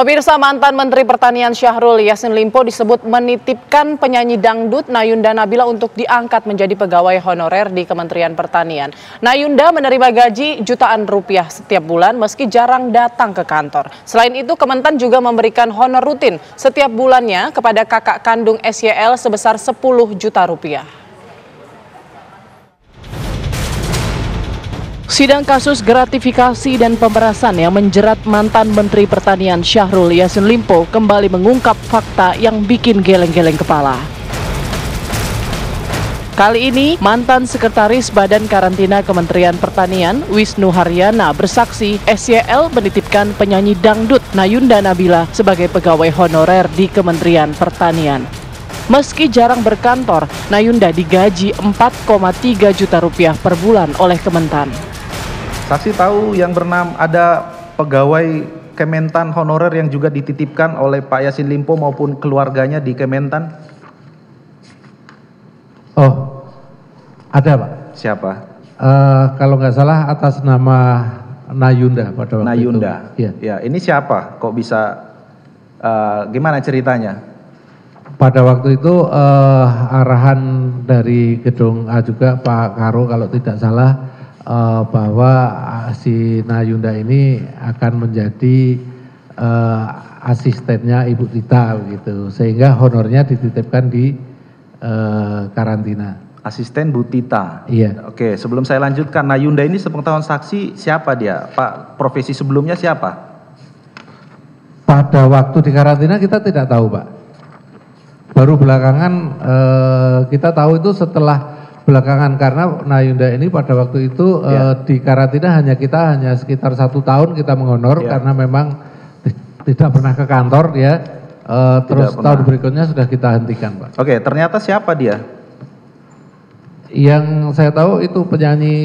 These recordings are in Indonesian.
Pemirsa, mantan Menteri Pertanian Syahrul Yassin Limpo disebut menitipkan penyanyi dangdut Nayunda Nabila untuk diangkat menjadi pegawai honorer di Kementerian Pertanian. Nayunda menerima gaji jutaan rupiah setiap bulan meski jarang datang ke kantor. Selain itu, Kementan juga memberikan honor rutin setiap bulannya kepada kakak kandung SYL sebesar 10 juta rupiah. Sidang kasus gratifikasi dan pemerasan yang menjerat mantan Menteri Pertanian Syahrul Yassin Limpo kembali mengungkap fakta yang bikin geleng-geleng kepala. Kali ini, mantan Sekretaris Badan Karantina Kementerian Pertanian, Wisnu Haryana, bersaksi SYL menitipkan penyanyi dangdut Nayunda Nabila sebagai pegawai honorer di Kementerian Pertanian. Meski jarang berkantor, Nayunda digaji 4,3 juta rupiah per bulan oleh Kementan. Saksi tahu yang bernama ada pegawai Kementan honorer yang juga dititipkan oleh Pak Yassin Limpo maupun keluarganya di Kementan? Oh, ada Pak. Siapa? Kalau nggak salah atas nama Nayunda pada waktu Nayunda. itu. Ya, ini siapa? Kok bisa? Gimana ceritanya? Pada waktu itu arahan dari Gedung A juga Pak Karo kalau tidak salah. Bahwa si Nayunda ini akan menjadi asistennya Ibu Tita begitu, sehingga honornya dititipkan di karantina. Asisten Bu Tita. Iya. Oke, sebelum saya lanjutkan, Nayunda ini sepengetahuan saksi siapa dia? Pak, profesi sebelumnya siapa? Pada waktu di karantina kita tidak tahu Pak. Baru belakangan kita tahu itu setelah belakangan, karena Nayunda ini pada waktu itu di karantina hanya sekitar 1 tahun kita menghonor karena memang tidak pernah ke kantor ya. Terus tahun berikutnya sudah kita hentikan Pak. Oke, ternyata siapa dia? Yang saya tahu itu penyanyi.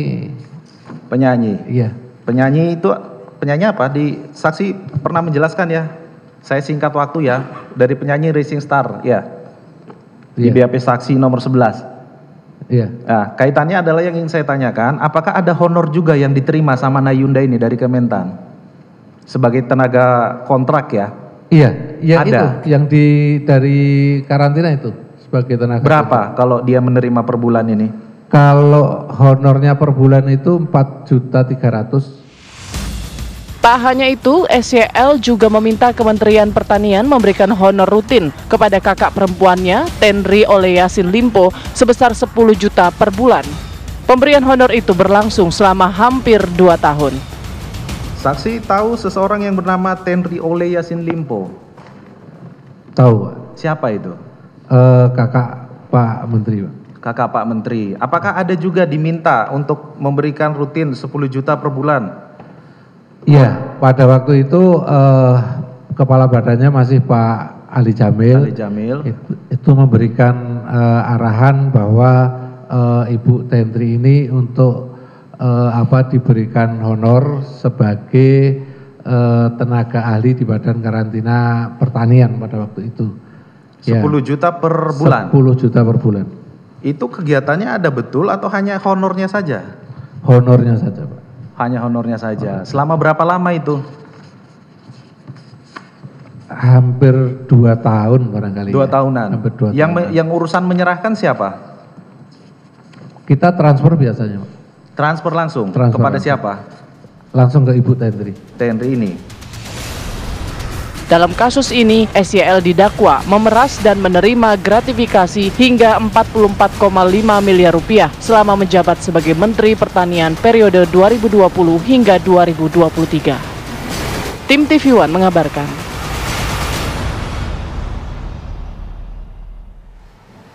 Penyanyi? Iya. Penyanyi itu, penyanyi apa? Di saksi pernah menjelaskan ya. Saya singkat waktu ya. Dari penyanyi Rising Star ya. Di BAP saksi nomor 11. Iya. Nah, kaitannya adalah yang ingin saya tanyakan, apakah ada honor juga yang diterima sama Nayunda ini dari Kementan? Sebagai tenaga kontrak ya? Iya, yang ada. Itu, yang dari karantina itu sebagai tenaga berapa kontrak. Kalau dia menerima per bulan ini? Kalau honornya per bulan itu 4.300.000. Tak hanya itu, SYL juga meminta Kementerian Pertanian memberikan honor rutin kepada kakak perempuannya, Tenri oleh Yassin Limpo, sebesar 10 juta per bulan. Pemberian honor itu berlangsung selama hampir 2 tahun. Saksi tahu seseorang yang bernama Tenri oleh Yassin Limpo? Tahu Pak. Siapa itu? Kakak Pak Menteri Pak. Kakak Pak Menteri. Apakah ada juga diminta untuk memberikan rutin 10 juta per bulan? Iya, pada waktu itu kepala badannya masih Pak Ali Jamil. Ali Jamil. Itu memberikan arahan bahwa Ibu Tentri ini untuk diberikan honor sebagai tenaga ahli di Badan Karantina Pertanian pada waktu itu. 10 juta per bulan? 10 juta per bulan. Itu kegiatannya ada betul atau hanya honornya saja? Honornya saja Pak. Hanya honornya saja. Selama berapa lama itu? Hampir 2 tahun barangkali. 2 tahunan. Hampir 2 tahunan. Yang urusan menyerahkan siapa? Kita transfer biasanya Pak. Transfer langsung? Transfer kepada langsung. siapa? Langsung ke Ibu Tentri. Tentri ini. Dalam kasus ini, SYL didakwa memeras dan menerima gratifikasi hingga 44,5 miliar rupiah selama menjabat sebagai Menteri Pertanian periode 2020 hingga 2023. Tim TV One mengabarkan.